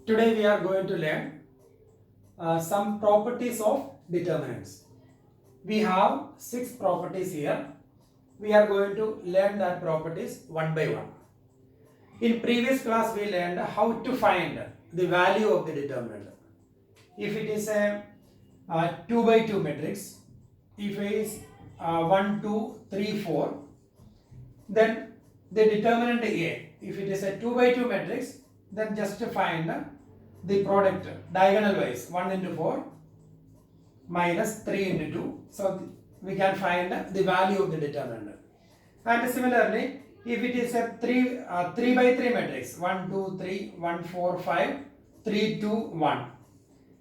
Today we are going to learn some properties of determinants. We have 6 properties here. We are going to learn that properties one by one. In previous class we learned how to find the value of the determinant. If it is a 2 by 2 matrix, if it is 1, 2, 3, 4, then the determinant A, if it is a 2 by 2 matrix, then just find the product diagonal wise 1 into 4 minus 3 into 2. So we can find the value of the determinant. And similarly, if it is a 3 by 3 matrix 1, 2, 3, 1, 4, 5, 3, 2, 1.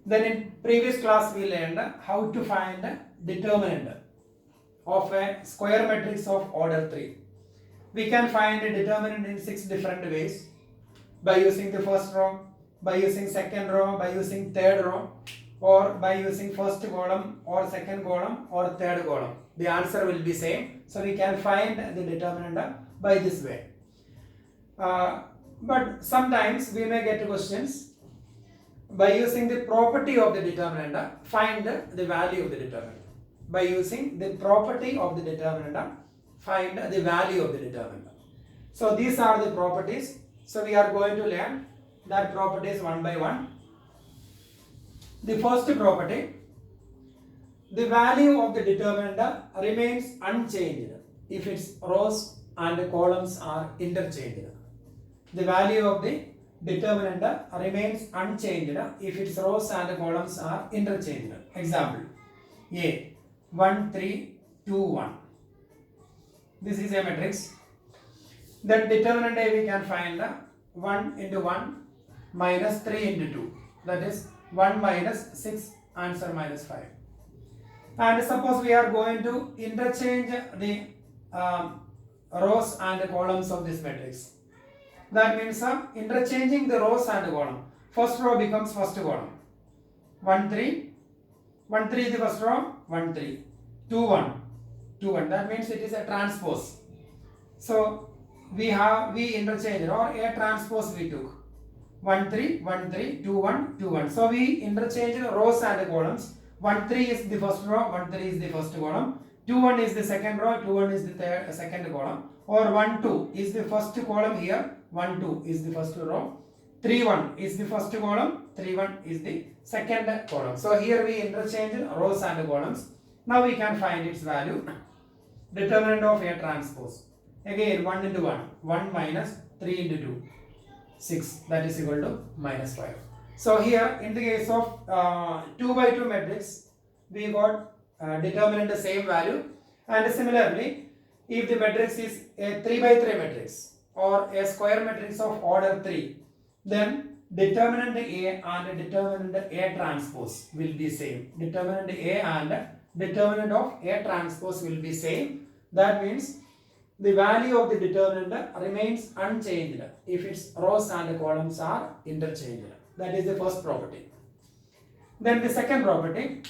Then in previous class we learned how to find determinant of a square matrix of order 3. We can find a determinant in 6 different ways: by using the first row, by using second row, by using third row, or by using first column or second column or third column. The answer will be same. So we can find the determinant by this way. But sometimes we may get questions by using the property of the determinant, find the value of the determinant. By using the property of the determinant, find the value of the determinant. So these are the properties. So we are going to learn that properties one by one. The first property, the value of the determinant remains unchanged if its rows and columns are interchanged. The value of the determinant remains unchanged if its rows and columns are interchanged. Example, A, 1, 3, 2, 1. This is a matrix. Then determinant A we can find 1 into 1 minus 3 into 2. That is 1 minus 6, answer minus 5. And suppose we are going to interchange the rows and columns of this matrix. That means interchanging the rows and column. First row becomes first column. 1, 3. 1, 3 is the first row. 1, 3. 2, 1. 2, 1. That means it is a transpose. So we interchanged, or a transpose we took. 1, 3, 1, 3, 2, 1, 2, 1. So we interchange rows and columns. 1, 3 is the first row, 1, 3 is the first column. 2, 1 is the second row, 2, 1 is the second column. Or 1, 2 is the first column here, 1, 2 is the first row. 3, 1 is the first column, 3, 1 is the second column. So here we interchange rows and columns. Now we can find its value. Determinant of A transpose. Again 1 into 1, 1 minus 3 into 2, 6, that is equal to minus 5. So here in the case of 2 by 2 matrix, we got determinant the same value. And similarly, if the matrix is a 3 by 3 matrix or a square matrix of order 3, then determinant A and determinant A transpose will be same. Determinant A and determinant of A transpose will be same. That means the value of the determinant remains unchanged if its rows and columns are interchanged. That is the first property. Then the second property,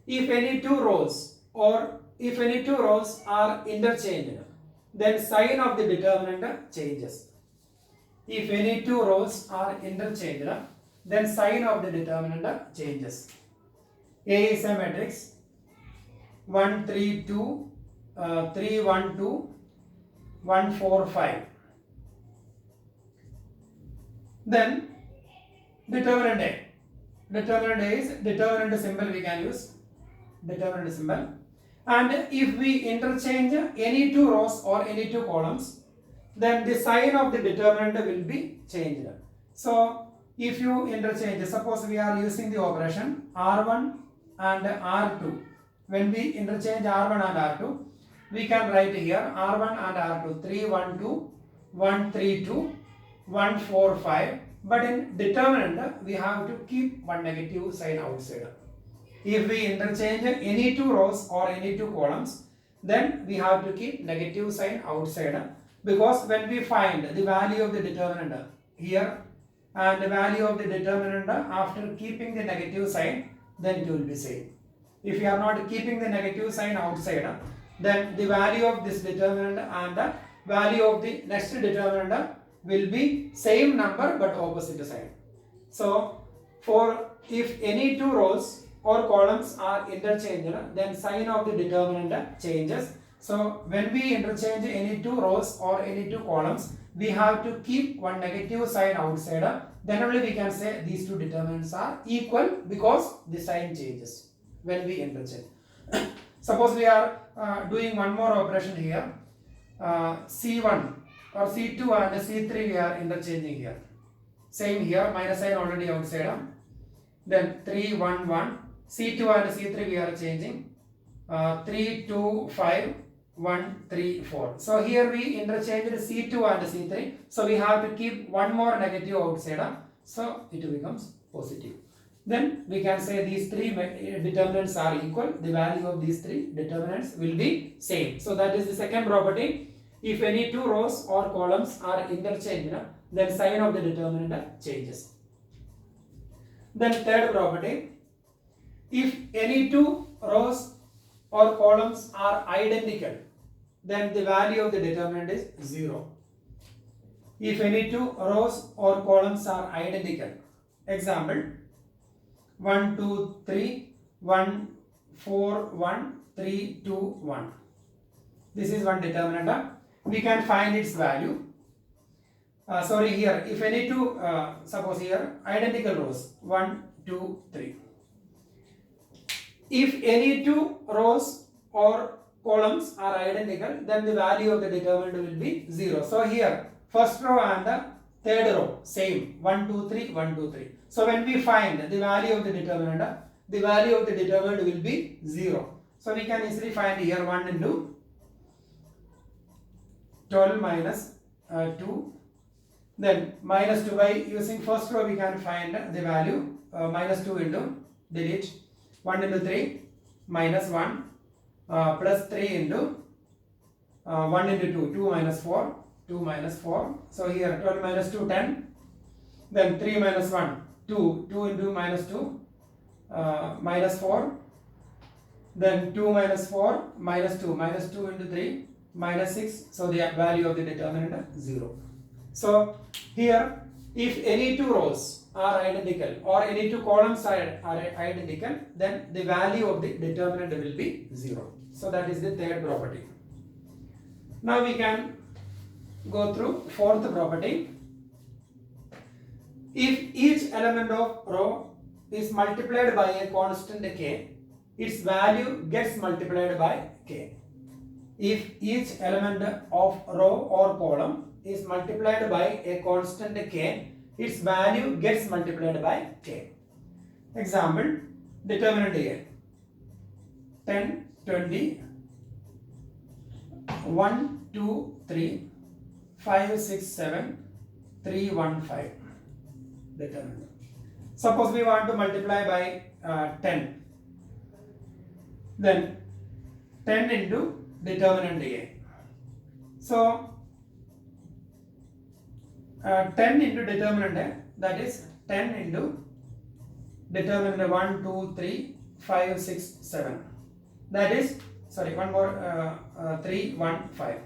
if any two rows are interchanged, then sign of the determinant changes. If any two rows are interchanged, then sign of the determinant changes. A is a matrix 1, 3, 2, 3, 1, 2, 1, 4, 5. Then determinant A. Determinant A is determinant symbol we can use. Determinant symbol. And if we interchange any two rows or any two columns, then the sign of the determinant will be changed. So if you interchange, suppose we are using the operation R1 and R2. When we interchange R1 and R2, we can write here R1 and R2 3, 1, 2, 1, 3, 2, 1, 4, 5. But in determinant, we have to keep one negative sign outside. If we interchange any two rows or any two columns, then we have to keep negative sign outside, because when we find the value of the determinant here and the value of the determinant after keeping the negative sign, then it will be same. If we are not keeping the negative sign outside, then the value of this determinant and the value of the next determinant will be same number but opposite sign. So for if any two rows or columns are interchanged, then sign of the determinant changes. So when we interchange any two rows or any two columns, we have to keep one negative sign outside. Then only we can say these two determinants are equal because the sign changes when we interchange. Suppose we are doing one more operation here. C1 or C2 and C3 we are interchanging here. Same here, minus sign already outside. Then 3, 1, 1. C2 and C3 we are changing. 3, 2, 5, 1, 3, 4. So here we interchanged C2 and C3. So we have to keep one more negative outside. So it becomes positive. Then we can say these three determinants are equal. The value of these three determinants will be same. So that is the second property. If any two rows or columns are interchanged, then sign of the determinant changes. Then third property. If any two rows or columns are identical, then the value of the determinant is 0. If any two rows or columns are identical, example 1, 2, 3, 1, 4, 1, 3, 2, 1. This is one determinant. We can find its value. Here, if any two, suppose here, identical rows, 1, 2, 3. If any two rows or columns are identical, then the value of the determinant will be 0. So here, first row and the third row, same, 1, 2, 3, 1, 2, 3. So when we find the value of the determinant will be 0. So we can easily find here 1 into 12 minus 2. Then minus 2 by using first row we can find the value minus 2 into delete 1 into 3 minus 1 plus 3 into 1 into 2, 2 minus 4, 2 minus 4. So here 12 minus 2, 10. Then 3 minus 1, 2, 2 into minus 2, minus 4. Then 2 minus 4, minus 2 into 3, minus 6. So the value of the determinant is 0. So here, if any two rows are identical or any two columns are identical, then the value of the determinant will be 0. So that is the third property. Now we can go through fourth property. If each element of row is multiplied by a constant k, its value gets multiplied by k. If each element of row or column is multiplied by a constant k, its value gets multiplied by k. Example, determinant here 10, 20, 1, 2, 3, 5, 6, 7, 3, 1, 5. Determinant. Suppose we want to multiply by 10. Then 10 into determinant A. So 10 into determinant A, that is 10 into determinant 1, 2, 3, 5, 6, 7. That is, sorry, one more 3, 1, 5.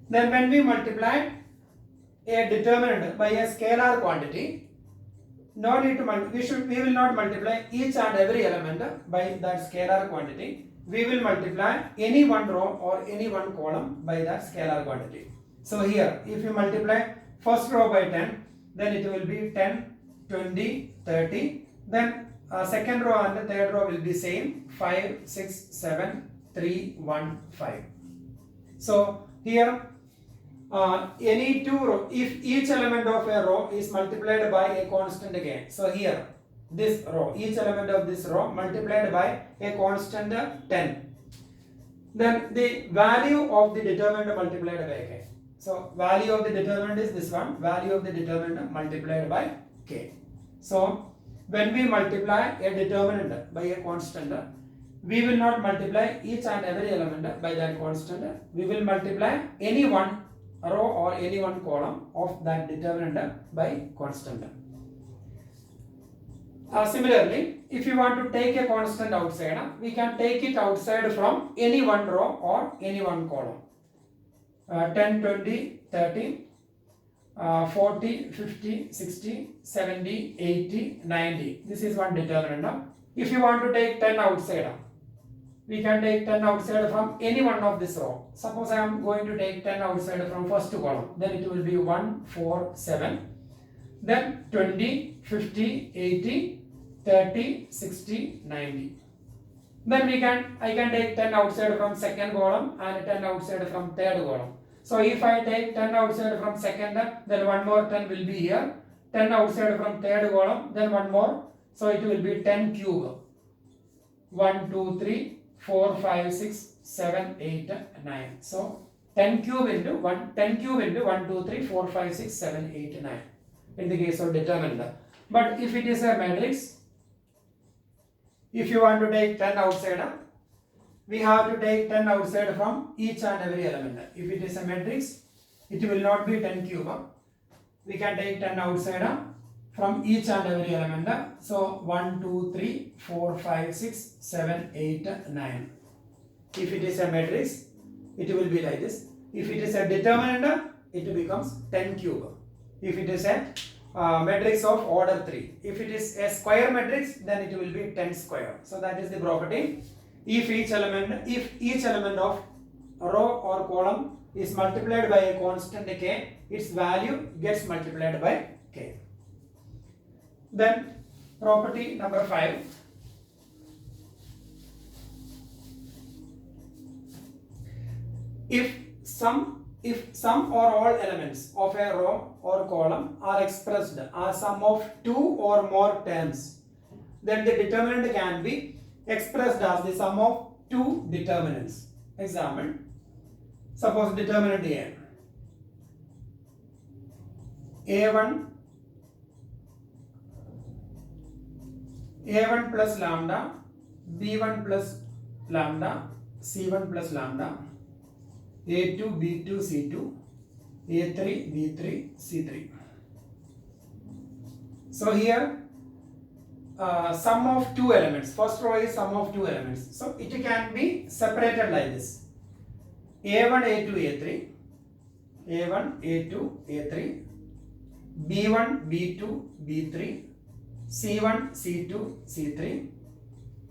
Then when we multiply a determinant by a scalar quantity, no need to we will not multiply each and every element by that scalar quantity. We will multiply any one row or any one column by that scalar quantity. So here, if you multiply first row by 10, then it will be 10, 20, 30. Then second row and the third row will be same, 5, 6, 7, 3, 1, 5. So here, any two row, if each element of a row is multiplied by a constant again. So here, this row, each element of this row multiplied by a constant 10. Then the value of the determinant multiplied by k. So value of the determinant is this one, value of the determinant multiplied by k. So when we multiply a determinant by a constant, we will not multiply each and every element by that constant. We will multiply any one row or any one column of that determinant by constant. Similarly, if you want to take a constant outside, we can take it outside from any one row or any one column. 10, 20, 30. 40, 50, 60, 70, 80, 90. This is one determinant. If you want to take 10 outside, we can take 10 outside from any one of this row. Suppose I am going to take 10 outside from first column. Then it will be 1, 4, 7. Then 20, 50, 80, 30, 60, 90. Then I can take 10 outside from second column and 10 outside from third column. So if I take 10 outside from second, then one more 10 will be here. 10 outside from third column, then one more. So it will be 10 cube. 1, 2, 3, 4, 5, 6, 7, 8, 9. So 10 cube into 1, 10 cube into 1, 2, 3, 4, 5, 6, 7, 8, 9. In the case of determinant. But if it is a matrix, if you want to take 10 outside, we have to take 10 outside from each and every element. If it is a matrix, it will not be 10 cube. We can take 10 outside from each and every element. So 1, 2, 3, 4, 5, 6, 7, 8, 9. If it is a matrix, it will be like this. If it is a determinant, it becomes 10 cube. If it is a matrix of order 3. If it is a square matrix, then it will be 10 square. So that is the property. If each element of row or column is multiplied by a constant k, its value gets multiplied by k. Then property number 5. If some or all elements of a row or column are expressed as sum of 2 or more terms, then the determinant can be expressed as the sum of 2 determinants. Example, suppose determinant A1 plus lambda, B1 plus lambda, C1 plus lambda, A2, B2, C2, A3, B3, C3. So here sum of 2 elements. First row is sum of 2 elements. So it can be separated like this. A1, A2, A3, A1, A2, A3, B1, B2, B3, C1, C2, C3,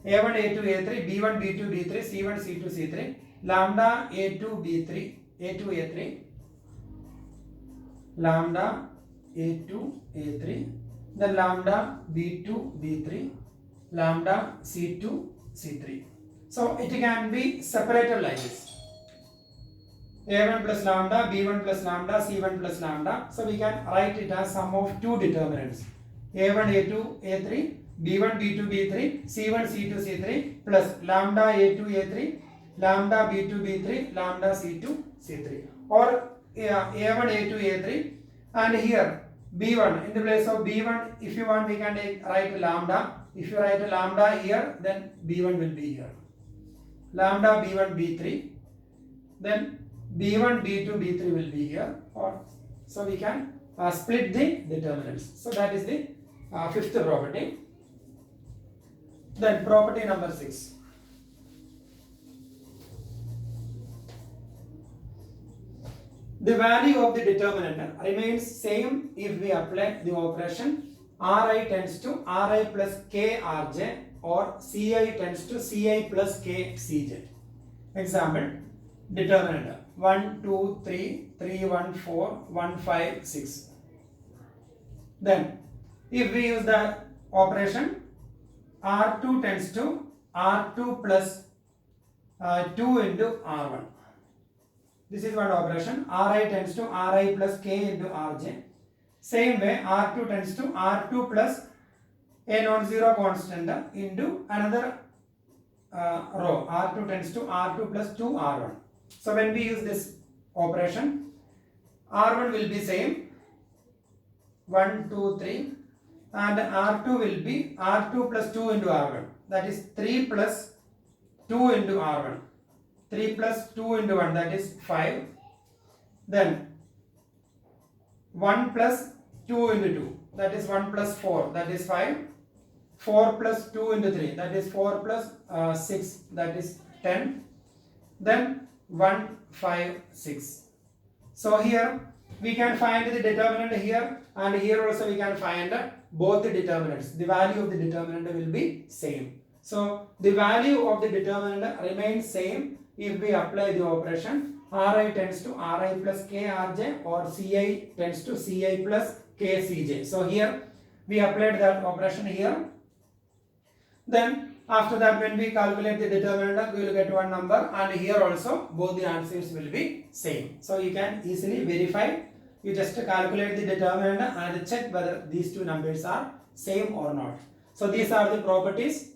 A1, A2, A3, B1, B2, B3, C1, C2, C3, lambda A2, B3, A2, A3, lambda A2, A3, then lambda B2, B3, lambda C2, C3. So it can be separated like this. A1 plus lambda, B1 plus lambda, C1 plus lambda. So we can write it as sum of 2 determinants. A1, A2, A3, B1, B2, B3, C1, C2, C3 plus lambda A2, A3, lambda B2, B3, lambda C2, C3. Or A1, A2, A3 and here B1, in the place of B1, if you want we can write lambda. If you write lambda here, then B1 will be here. Lambda B1, B3, then B1, B2, B3 will be here. Or so we can split the determinants. So that is the fifth property. Then property number 6. The value of the determinant remains same if we apply the operation Ri tends to Ri plus k Rj or Ci tends to Ci plus k Cj. Example, determinant 1, 2, 3, 3, 1, 4, 1, 5, 6. Then if we use the operation R2 tends to R2 plus 2 into R1. This is one operation. Ri tends to Ri plus k into Rj. Same way R2 tends to R2 plus a non-zero constant into another row. R2 tends to R2 plus 2 R1. So when we use this operation, R1 will be same 1, 2, 3 and R2 will be R2 plus 2 into R1. That is 3 plus 2 into R1. 3 plus 2 into 1, that is 5. Then 1 plus 2 into 2, that is 1 plus 4, that is 5. 4 plus 2 into 3, that is 4 plus 6, that is 10. Then 1, 5, 6. So here we can find the determinant here, and here also we can find both the determinants. The value of the determinant will be same. So the value of the determinant remains same if we apply the operation Ri tends to Ri plus Krj, or Ci tends to Ci plus Kcj. So here we applied that operation here. Then after that, when we calculate the determinant, we will get one number, and here also both the answers will be same. So you can easily verify. You just calculate the determinant and check whether these two numbers are same or not. So these are the properties.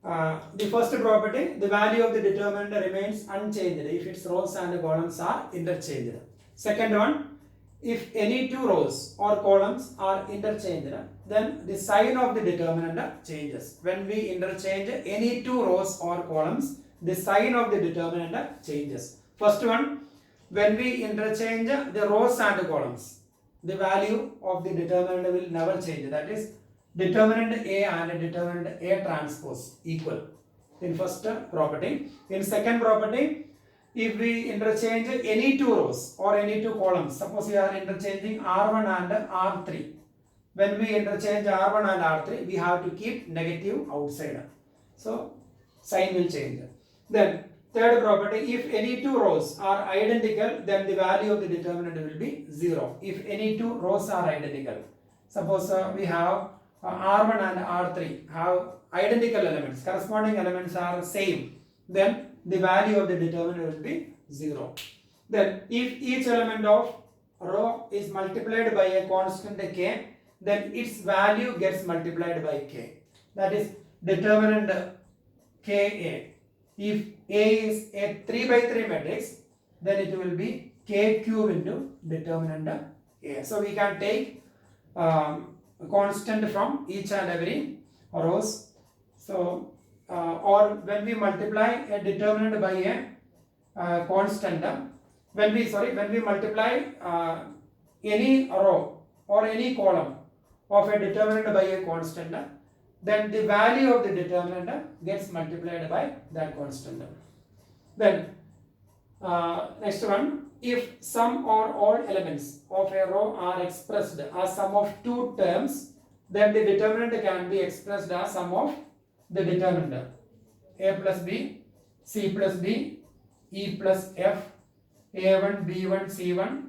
The first property, the value of the determinant remains unchanged if its rows and columns are interchanged. Second one, if any two rows or columns are interchanged, then the sign of the determinant changes. When we interchange any two rows or columns, the sign of the determinant changes. First one, when we interchange the rows and columns, the value of the determinant will never change. That is, determinant A and determinant A transpose equal in first property. In second property, if we interchange any two rows or any two columns, suppose we are interchanging R1 and R3. When we interchange R1 and R3, we have to keep negative outside. So sign will change. Then third property, if any two rows are identical, then the value of the determinant will be 0. If any two rows are identical, suppose we have R1 and R3 have identical elements, corresponding elements are same, then the value of the determinant will be 0. Then if each element of row is multiplied by a constant k, then its value gets multiplied by k. That is determinant Ka. If A is a 3 by 3 matrix, then it will be k cube into determinant A. So we can take constant from each and every rows. So or when we multiply a determinant by a constant, when we multiply any row or any column of a determinant by a constant, then the value of the determinant gets multiplied by that constant. Then next one, if some or all elements of a row are expressed as sum of two terms, then the determinant can be expressed as sum of the determinant A plus B, C plus D, E plus F, A1, B1, C1,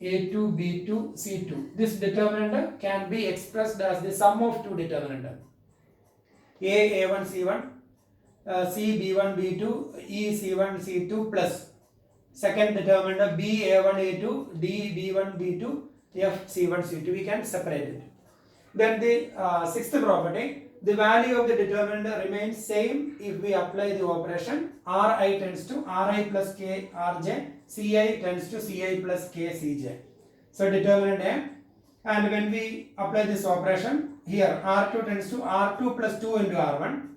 A2, B2, C2. This determinant can be expressed as the sum of two determinants. A, A1, C1, C, B1, B2, E, C1, C2 plus second determinant B, A1, A2, D, B1, B2, F, C1, C2. We can separate it. Then the sixth property, the value of the determinant remains same if we apply the operation Ri tends to Ri plus K Rj, Ci tends to Ci plus K Cj. So determinant A, and when we apply this operation here, R2 tends to R2 plus 2 into R1,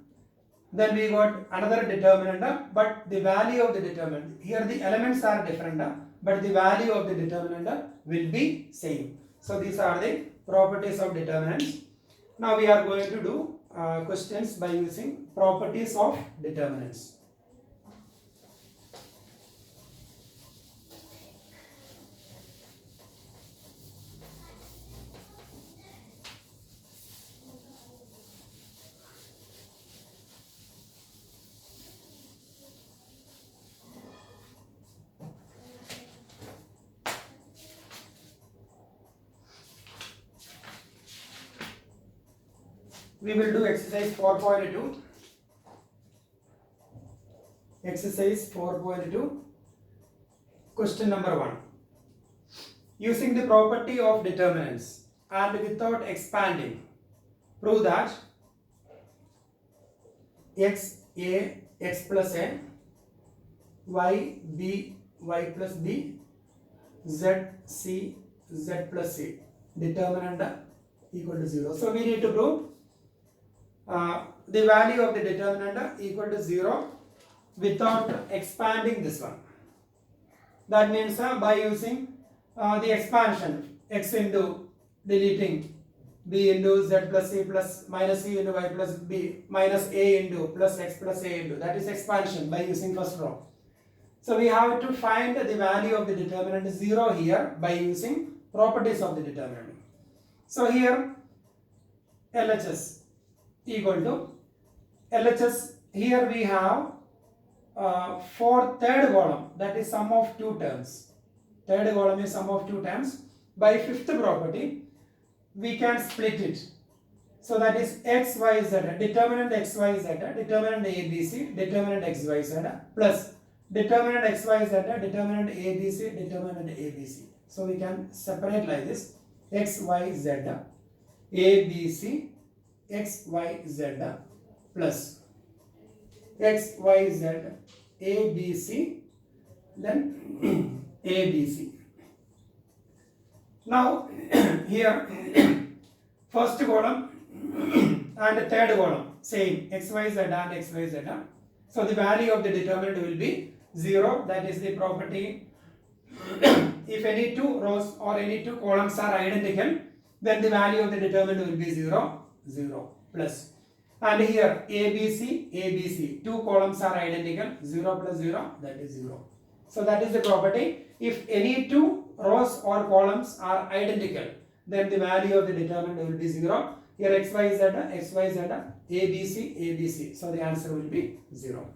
then we got another determinant, but the value of the determinant, here the elements are different, but the value of the determinant will be same. So these are the properties of determinants. Now we are going to do questions by using properties of determinants. We will do exercise 4.2. Exercise 4.2. Question number 1. Using the property of determinants and without expanding, prove that x a x plus a, y b y plus b, z c z plus c, determinant equal to 0. So we need to prove the value of the determinant equal to 0 without expanding this one. That means by using the expansion, x into deleting b into z plus c plus minus c into y plus b minus a into plus x plus a into, that is expansion by using first row. So we have to find the value of the determinant 0 here by using properties of the determinant. So here LHS equal to LHS, here we have for third column, that is sum of two terms. Third column is sum of two terms. By fifth property, we can split it. So that is x, y, z, determinant x, y, z, determinant a, b, c, determinant x, y, z, plus determinant x, y, z, determinant a, b, c, determinant a, b, c. So we can separate like this: x, y, z, a, b, c, x, y, z, plus x, y, z, a, b, c, then a, b, c. Now here first column and third column same, x, y, z and x, y, z. So the value of the determinant will be 0. That is the property. If any two rows or any two columns are identical, then the value of the determinant will be 0, 0 plus. And here ABC, two columns are identical, 0 plus 0, that is 0. So that is the property. If any two rows or columns are identical, then the value of the determinant will be 0. Here x, y, z, ABC, ABC. So the answer will be 0.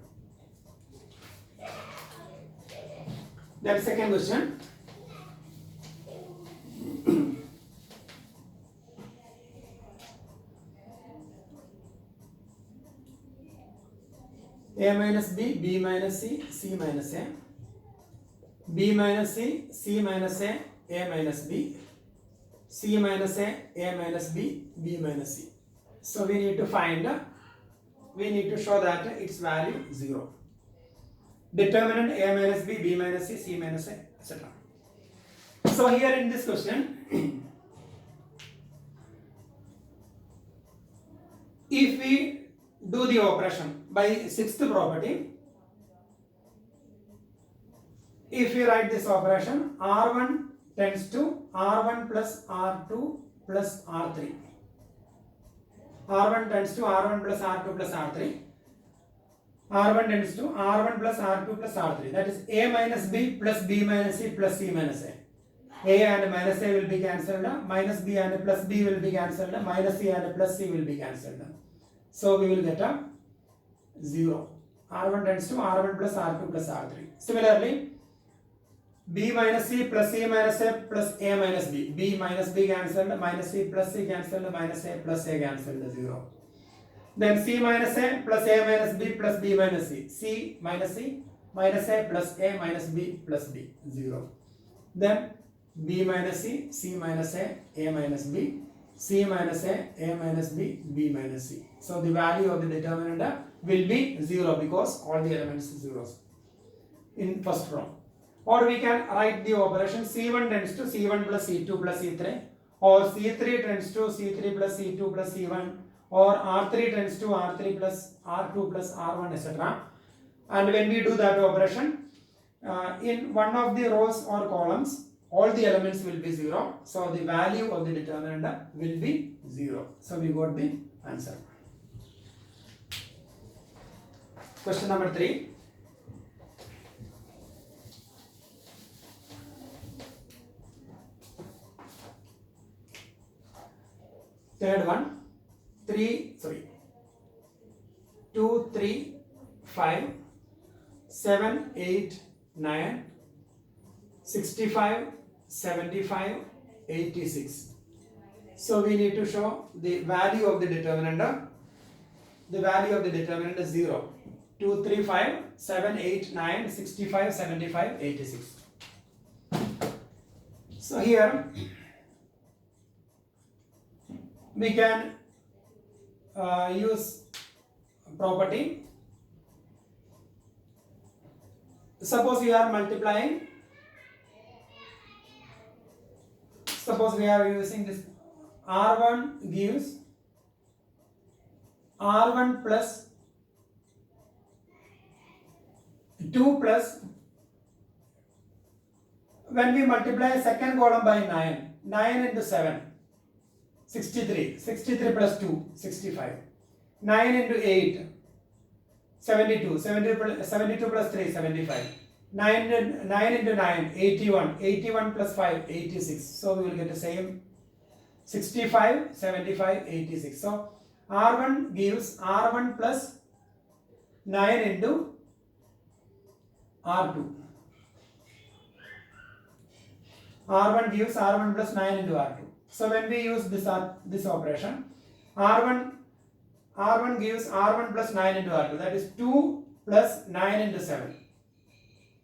Then second question. A minus B, B minus C, C minus A, B minus C, C minus A minus B, C minus A minus B, B minus C. So we need to show that its value 0. Determinant A minus B, B minus C, C minus A, etc. So here in this question, if we do the operation by sixth property, if we write this operation, R1 tends to R1 plus R2 plus R3. R1 tends to R1 plus R2 plus R3. R1 tends to R1 plus R2 plus R3. That is A minus B plus B minus C plus C minus A. A and minus A will be cancelled. Minus B and plus B will be cancelled. Minus C and plus C will be cancelled. So we will get a 0. R1 tends to R1 plus R2 plus R3. Similarly, B minus C plus C minus A plus A minus B. B minus B cancelled, minus C plus C cancelled, minus A plus A cancelled, 0. Then C minus A plus A minus B plus B minus C. C minus A plus A minus B plus B, 0. Then B minus C minus A minus B, C minus A minus B, B minus C. So the value of the determinant will be 0 because all the elements are zeros in first row. Or we can write the operation C1 tends to C1 plus C2 plus C3, or C3 tends to C3 plus C2 plus C1, or R3 tends to R3 plus R2 plus R1, etc. And when we do that operation, in one of the rows or columns, all the elements will be 0. So the value of the determinant will be 0. So we got the answer. Question number 3. Third one, 2, 3, 5, 7, 8, 9, 65, 75, 86. So we need to show the value of the determinant. The value of the determinant is 0. 2, 3, 5, 7, 8, 9, 65, 75, 86. So here we can use property. Suppose we are multiplying. Suppose we are using this. R1 gives R1 plus 2 plus, when we multiply second column by 9 into 7, 63, 63 plus 2, 65, 9 into 8, 72, 72 plus 3, 75, 9 into 9, 81. 81 plus 5, 86. So we will get the same 65, 75, 86. So R1 gives R1 plus 9 into R2. R1 gives R1 plus 9 into R2. So when we use this operation, R1 gives R1 plus 9 into R2. That is 2 plus 9 into 7.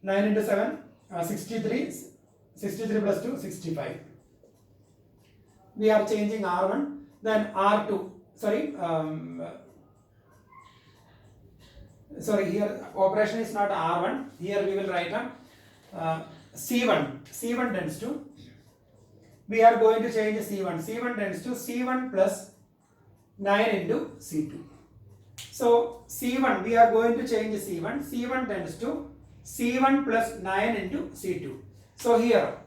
9 into 7, 63. 63 plus 2, 65. We are changing R1. Then R2. Sorry, here operation is not R1. Here we will write C1. C1 tends to, we are going to change C1. C1 tends to C1 plus 9 into C2. So C1, we are going to change C1. C1 tends to C1 plus 9 into C2. So here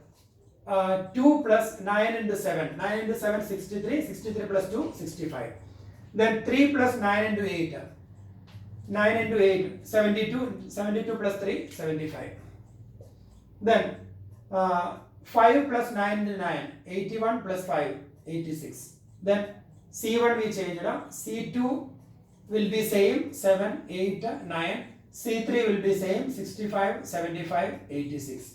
2 plus 9 into 7. 9 into 7, 63. 63 plus 2, 65. Then 3 plus 9 into 8. 9 into 8, 72. 72 plus 3, 75. Then 5 plus 9 into 9, 81 plus 5, 86. Then C1 we change it up. C2 will be same, 7, 8, 9. C3 will be same, 65, 75, 86.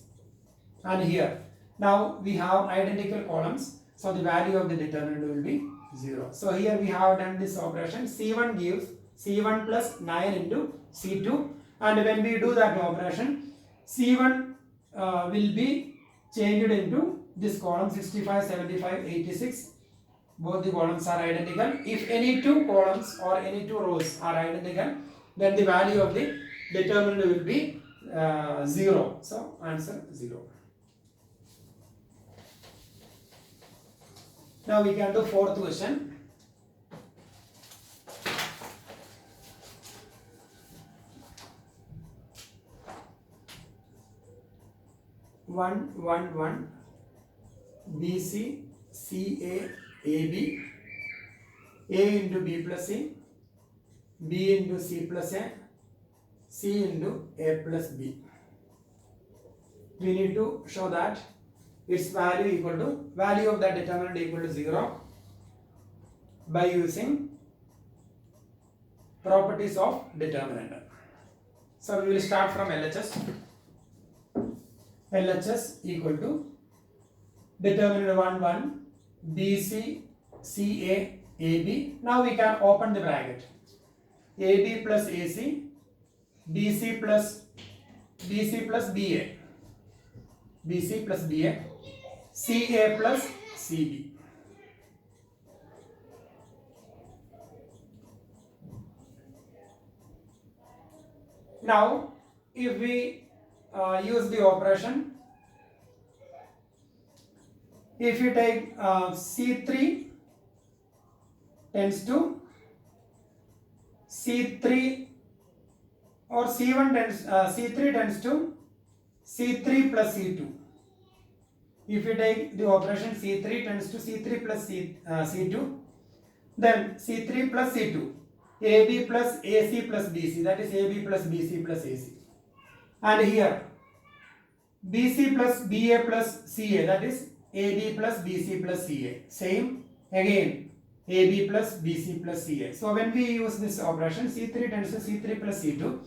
And here, now we have identical columns. So the value of the determinant will be 0. So here we have done this operation. C1 gives C1 plus 9 into C2. And when we do that operation, C1 will be changed into this column 65, 75, 86. Both the columns are identical. If any two columns or any two rows are identical, then the value of the determinant will be 0. So answer 0. Now we can do fourth question. One BC CA AB, A into B plus C, B into C plus A, C into A plus B. We need to show that its value equal to, value of that determinant equal to 0 by using properties of determinant. So we will start from LHS. LHS equal to determinant 1 BC CA AB. Now we can open the bracket. AB plus AC, BC plus BA, BC plus BA, CA plus CB. Now if we use the operation, if you take C3 tends to C3 or C1 tends C3 tends to C3 plus C2. If you take the operation C3 tends to C3 plus C2, then C3 plus C2, AB plus AC plus BC, that is AB plus BC plus AC. And here BC plus BA plus CA, that is AB plus BC plus CA. Same again, AB plus BC plus CA. So when we use this operation, C3 tends to C3 plus C2,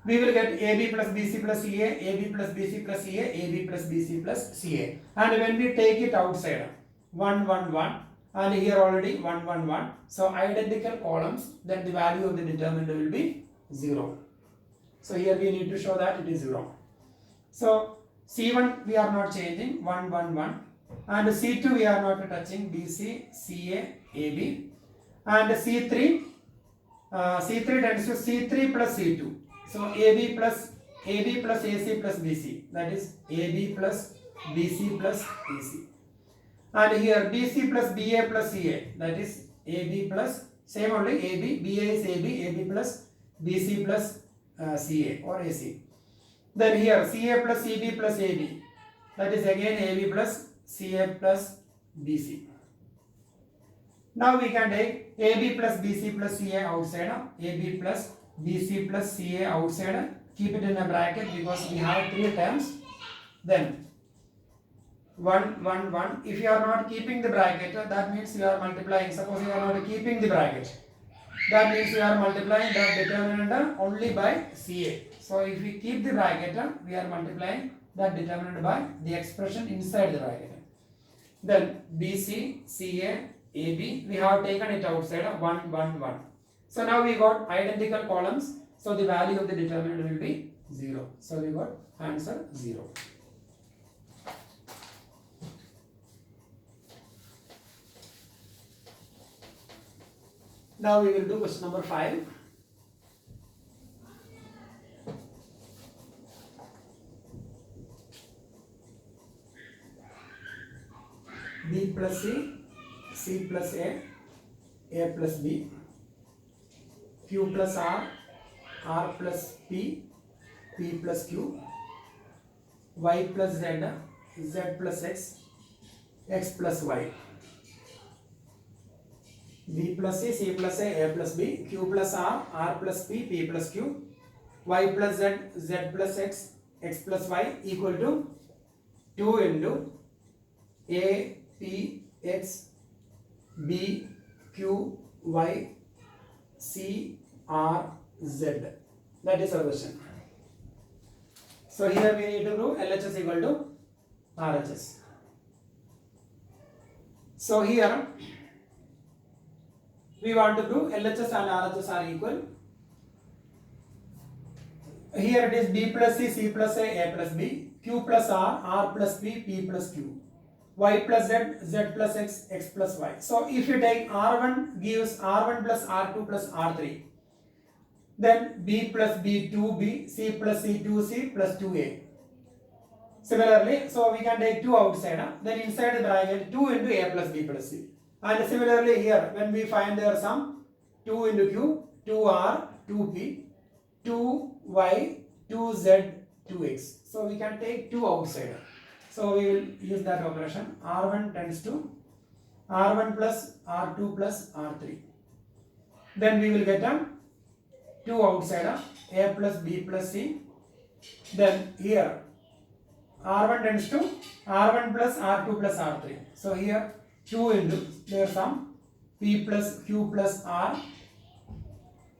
we will get AB plus BC plus CA, AB plus BC plus CA, AB plus BC plus CA. And when we take it outside, 1, 1, 1, and here already 1, 1, 1. So identical columns, then the value of the determinant will be 0. So here we need to show that it is 0. So C1 we are not changing, 1, 1, 1. And C2 we are not touching, BC, CA, AB. And C3 tends to C3 plus C2. So AB plus AC plus BC, that is AB plus BC plus AC. And here BC plus BA plus CA, that is AB plus, same only AB, BA is AB, AB plus BC plus CA or AC. Then here CA plus CB plus AB, that is again AB plus CA plus BC. Now we can take AB plus BC plus CA outside, AB plus BC plus CA outside, keep it in a bracket because we have 3 terms. Then 1, 1, 1. If you are not keeping the bracket, that means you are multiplying. Suppose you are not keeping the bracket, that means you are multiplying that determinant only by CA. So if we keep the bracket, we are multiplying that determinant by the expression inside the bracket. Then BC, CA, AB, we have taken it outside 1, 1, 1. So now we got identical columns. So the value of the determinant will be 0. So we got answer 0. Now we will do question number 5. B plus C plus A plus B, Q plus R plus P plus Q, Y plus Z plus X plus Y. B plus C plus A plus B, Q plus R plus P plus Q, Y plus Z plus X plus Y equal to 2 into A, P, X, B, Q, Y, C, R, Z. That is our question. So here we need to do LHS equal to RHS. So here we want to do LHS and RHS are equal. Here it is B plus C plus A plus B, Q plus R plus P plus Q, Y plus Z plus X plus Y. So if you take R1 gives R1 plus R2 plus R3, then B plus B 2B, C plus C 2C plus 2A. Similarly, so we can take 2 outside, then inside the bracket 2 into A plus B plus C. And similarly here, when we find their sum, 2 into Q, 2R, 2P, 2Y, 2Z, 2X. So we can take 2 outside. So we will use that operation. R1 tends to R1 plus R2 plus R3. Then we will get 2 outside, A plus B plus C. Then here R1 tends to R1 plus R2 plus R3. So here 2 into their sum P plus Q plus R.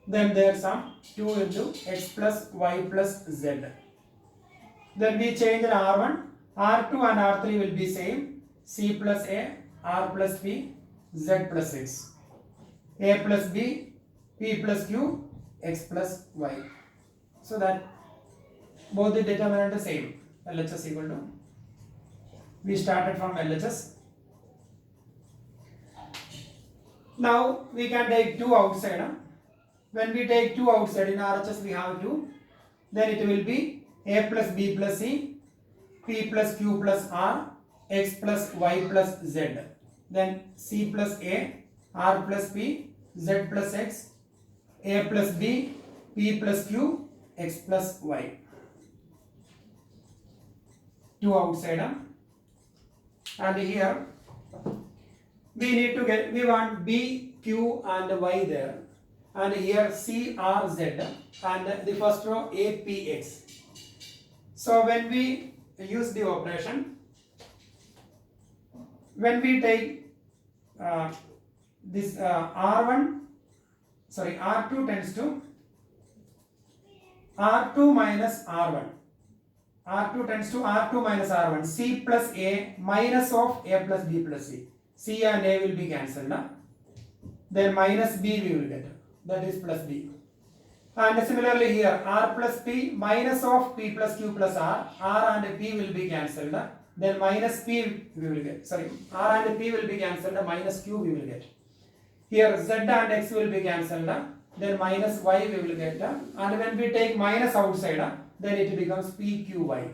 Then their sum 2 into X plus Y plus Z. Then we change R1. R2 and R3 will be same. C plus A, R plus P, Z plus X. A plus B, P plus Q, X plus Y. So that both the determinant are same. LHS equal to. We started from LHS. Now we can take 2 outside. When we take 2 outside in RHS we have 2. Then it will be A plus B plus C, P plus Q plus R, X plus Y plus Z. Then C plus A, R plus P, Z plus X, A plus B, P plus Q, X plus Y. 2 outside. And here we need to get, we want B, Q and Y there. And here C, R, Z. And the first row A, P, X. So when we use the operation, when we take this R2 tends to R2 minus R1. R2 tends to R2 minus R1. C plus A minus of A plus B plus C. C and A will be cancelled. Then minus B we will get. That is plus B. And similarly here R plus P minus of P plus Q plus R. R and P will be cancelled. Then minus P we will get. Sorry, R and P will be cancelled. Minus Q we will get. Here Z and X will be cancelled. Then minus Y we will get. And when we take minus outside, then it becomes PQY.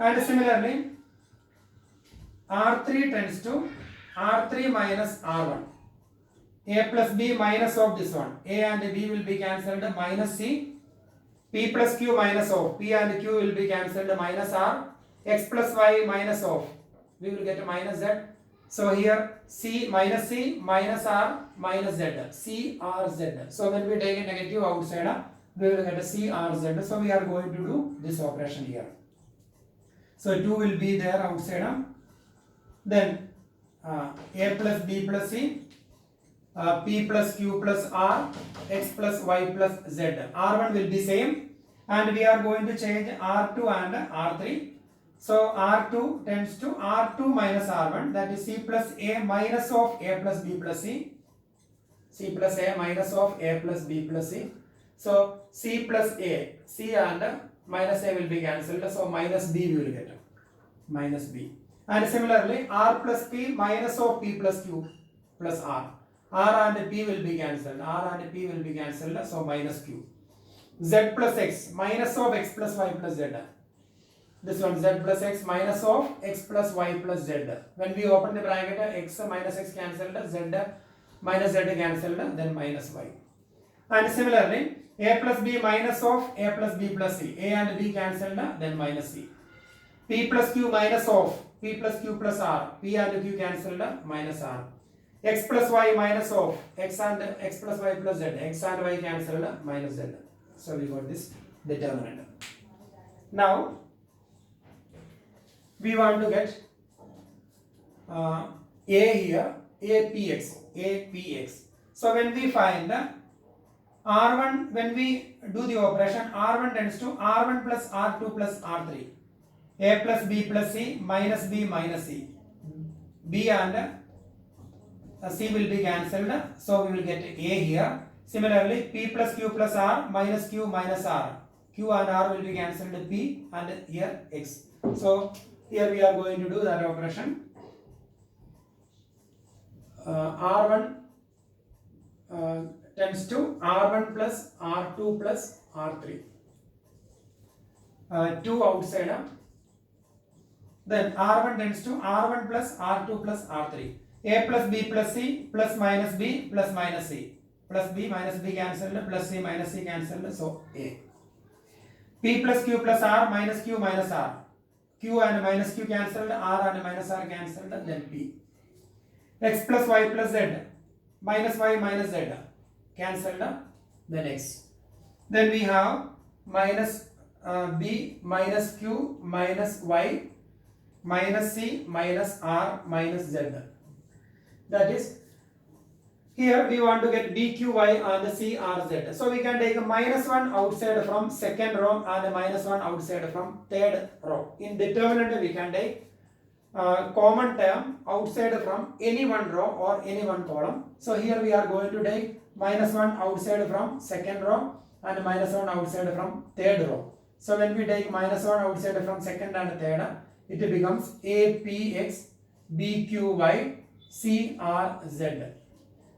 And similarly R3 tends to R3 minus R1. A plus B minus of this one. A and B will be cancelled. Minus C. P plus Q minus of. P and Q will be cancelled. Minus R. X plus Y minus of. We will get minus Z. So here C minus R minus Z. C R Z. So when we take a negative outside, we will get a CRZ. So we are going to do this operation here. So 2 will be there outside. Then A plus B plus C, P plus Q plus R, X plus Y plus Z. R1 will be same, and we are going to change R2 and R3. So R2 tends to R2 minus R1, that is C plus A minus of A plus B plus C. C plus A minus of A plus B plus C. So C plus A, C and minus A will be cancelled, so minus B we will get, minus B. And similarly R plus P minus of P plus Q plus R. R and P will be cancelled, R and P will be cancelled, so minus Q. Z plus X minus of X plus Y plus Z. This one Z plus X minus of X plus Y plus Z. When we open the bracket, X minus X cancelled, Z minus Z cancelled, then minus Y. And similarly A plus B minus of A plus B plus C. A and B cancelled, then minus C. P plus Q minus of P plus Q plus R. P and Q cancelled, minus R. X plus Y minus of X and X plus Y plus Z. X and Y cancelled, minus Z. So we got this determinant. Now we want to get A here, APX. So when we find R1, when we do the operation, R1 tends to R1 plus R2 plus R3. A plus B plus C minus B minus C. B and C will be cancelled, so we will get A here. Similarly, P plus Q plus R minus Q minus R. Q and R will be cancelled, P and here X. So here we are going to do that operation. R1 tends to R1 plus R2 plus R3. 2 outside. Then R1 tends to R1 plus R2 plus R3. A plus B plus C plus minus B plus minus C. Plus B minus B cancelled, plus C minus C cancelled, so A. P plus Q plus R minus Q minus R. Q and minus Q cancelled, R and minus R cancelled, then P. X plus Y plus Z, minus Y minus Z, cancelled, then X. Then we have minus B minus Q minus Y minus C minus R minus Z. That is, here we want to get BQY and the CRZ. So we can take a minus 1 outside from second row and a minus 1 outside from third row. In determinant we can take common term outside from any one row or any one column. So here we are going to take minus 1 outside from second row and minus 1 outside from third row. So when we take minus 1 outside from second and third, it becomes APX BQY CRZ.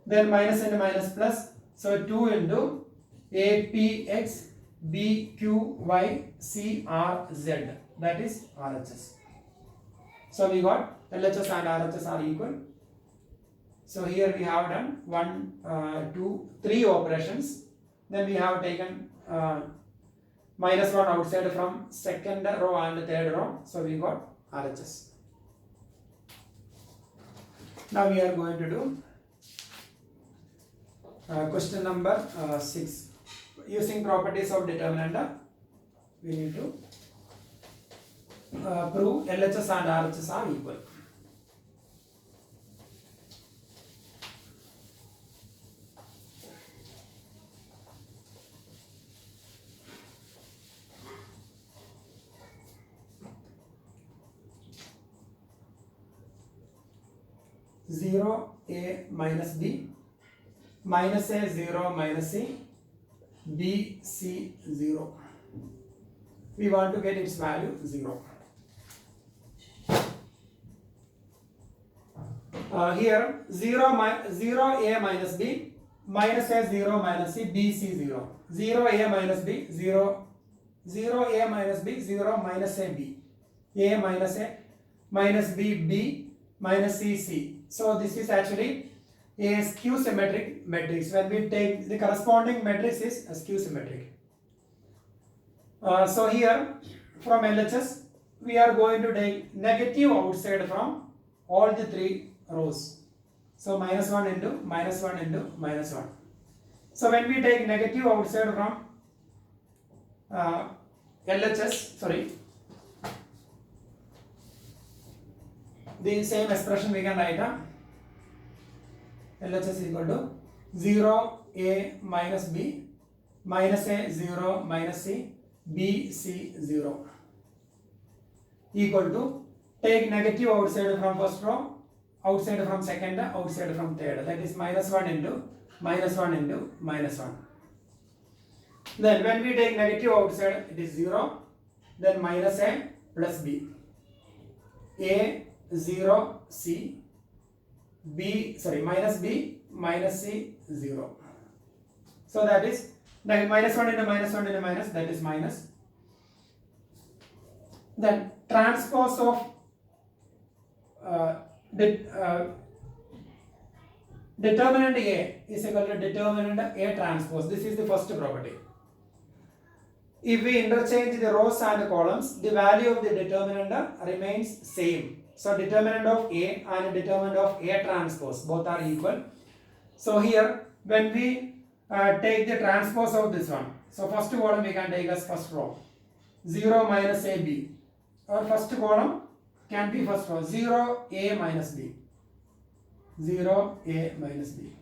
Then minus and minus plus, so 2 into APX BQY CRZ, that is RHS. So we got LHS and RHS are equal. So here we have done 1, 2, 3 operations. Then we have taken minus 1 outside from second row and third row. So we got RHS. Now we are going to do question number 6. Using properties of determinant, we need to prove LHS and RHS are equal. Zero A minus B, minus A 0 minus C, B C 0. We want to get its value 0. Here 0 A minus B, minus A 0 minus C, B C 0. 0 A minus B, 0 A minus B, 0 minus A B. A minus B, B minus C C. So this is actually a skew symmetric matrix. When we take the corresponding matrix is a skew symmetric. So here from LHS we are going to take negative outside from all the 3 rows. So minus 1 into minus 1 into minus 1. So when we take negative outside from LHS, sorry, the same expression we can write LHS equal to 0 A minus B minus A 0 minus C B C 0 equal to take negative outside from first row, outside from second, outside from third, that is minus 1 into minus 1 into minus 1. Then when we take negative outside, it is 0, then minus A plus B, A 0 C B, sorry, minus B minus C 0. So that is minus 1 into minus 1 into minus, that is minus. Then transpose of determinant A is equal to determinant A transpose. This is the first property. If we interchange the rows and columns, the value of the determinant remains same. So determinant of A and determinant of A transpose both are equal. So here when we take the transpose of this one, so first column we can take as first row, 0 minus AB, or first column can be first row, 0 A minus B, 0 A minus B,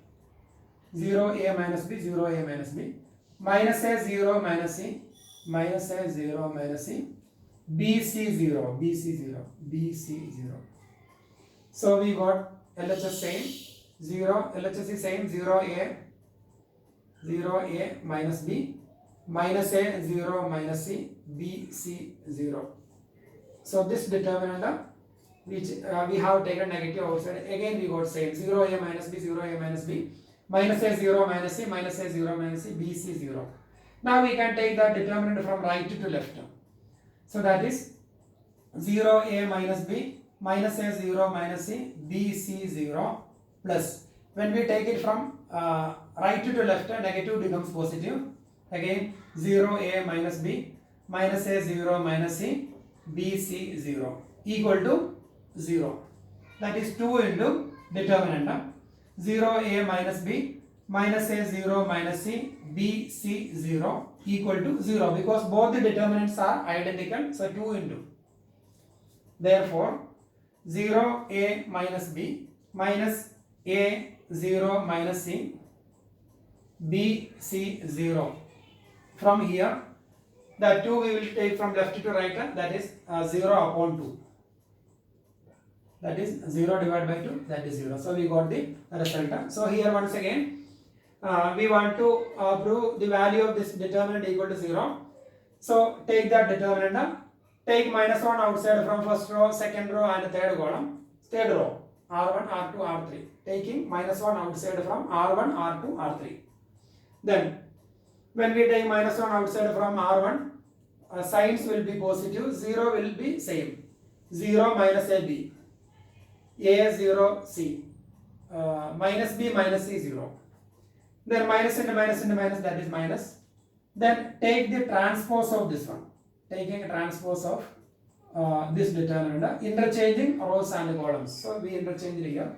0 A minus B, 0 A minus B, minus A 0 minus C, minus A 0 minus C, BC 0, BC 0, BC 0. So we got LHS same, 0, LHS is same, 0 A minus B, minus A 0 minus C, BC 0. So this determinant which we have taken negative outside, again we got same, 0 A minus B, 0 A minus B, minus A 0 minus C, minus A 0 minus C, BC 0. Now we can take that determinant from right to left. So that is 0 A minus B, minus A 0 minus C, BC 0 plus, when we take it from right to left, negative becomes positive. Again 0 A minus B, minus A 0 minus C, BC 0 equal to 0. That is 2 into determinant 0 A minus B minus A 0 minus C BC 0 equal to 0, because both the determinants are identical. So 2 into, therefore 0 A minus B minus A 0 minus C BC 0. From here the 2 we will take from left to right, that is 0 upon 2, that is 0 divided by 2, that is 0. So we got the result. So here once again we want to prove the value of this determinant equal to 0. So take that determinant, take minus 1 outside from first row, second row and third column, third row, R1, R2, R3, taking minus 1 outside from R1, R2, R3. Then when we take minus 1 outside from R1, signs will be positive, 0 will be same, 0 minus AB, A 0 C, minus B minus C 0. Then minus into minus into minus, that is minus. Then take the transpose of this one, taking a transpose of this determinant, interchanging rows and columns. So we interchange here.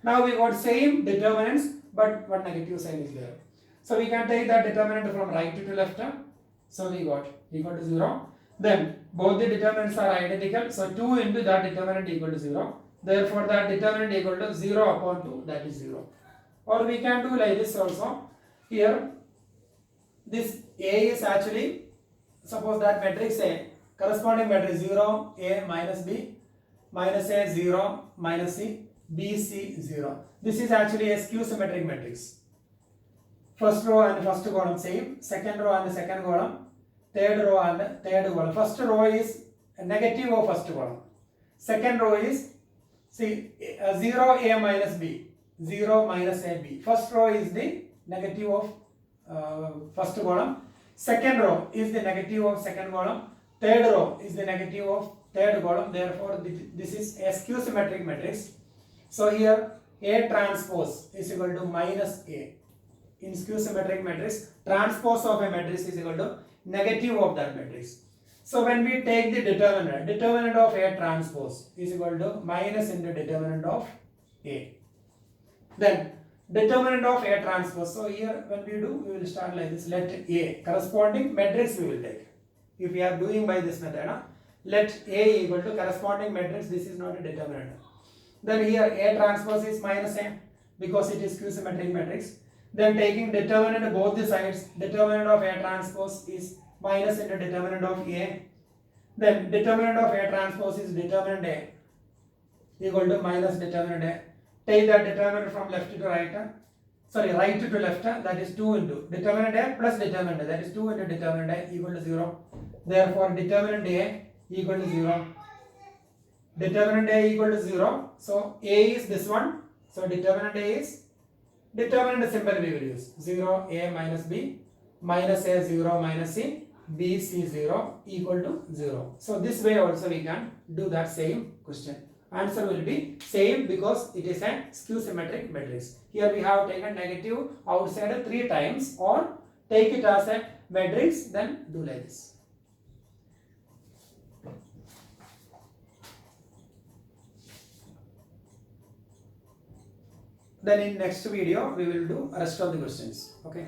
Now we got same determinants but one negative sign is there. So we can take that determinant from right to left. So we got equal to 0. Then both the determinants are identical. So 2 into that determinant equal to 0. Therefore that determinant equal to 0 upon 2, that is 0. Or we can do like this also. Here this A is actually, suppose that matrix A, corresponding matrix 0 A minus B minus A 0 minus C B C 0. This is actually a skew symmetric matrix. First row and first column same, second row and second column, third row and third column. First row is negative of first column. Second row is 0 A minus B, 0 minus A B. First row is the negative of first column. Second row is the negative of second column. Third row is the negative of third column. Therefore, this is a skew symmetric matrix. So here A transpose is equal to minus A. In skew symmetric matrix, transpose of a matrix is equal to negative of that matrix. So when we take the determinant of A transpose is equal to minus into determinant of A. Then determinant of A transpose. So here when we do, we will start like this. Let A corresponding matrix we will take. If we are doing by this method, let A equal to corresponding matrix, this is not a determinant. Then here A transpose is minus A because it is skew-symmetric matrix. Then taking determinant both the sides, determinant of A transpose is minus into determinant of A. Then determinant of A transpose is determinant A equal to minus determinant A. Take that determinant from left to right, right to left, that is 2 into determinant A plus determinant A, that is 2 into determinant A equal to 0. Therefore determinant A equal to 0. Determinant A equal to 0. So A is this one. So determinant A is, determinant symbol we will use 0 A minus B, minus A 0 minus C, B C 0 equal to 0. So this way also we can do that same question. Answer will be same because it is a skew symmetric matrix. Here we have taken negative outside 3 times, or take it as a matrix, then do like this. Then in next video we will do rest of the questions. Okay.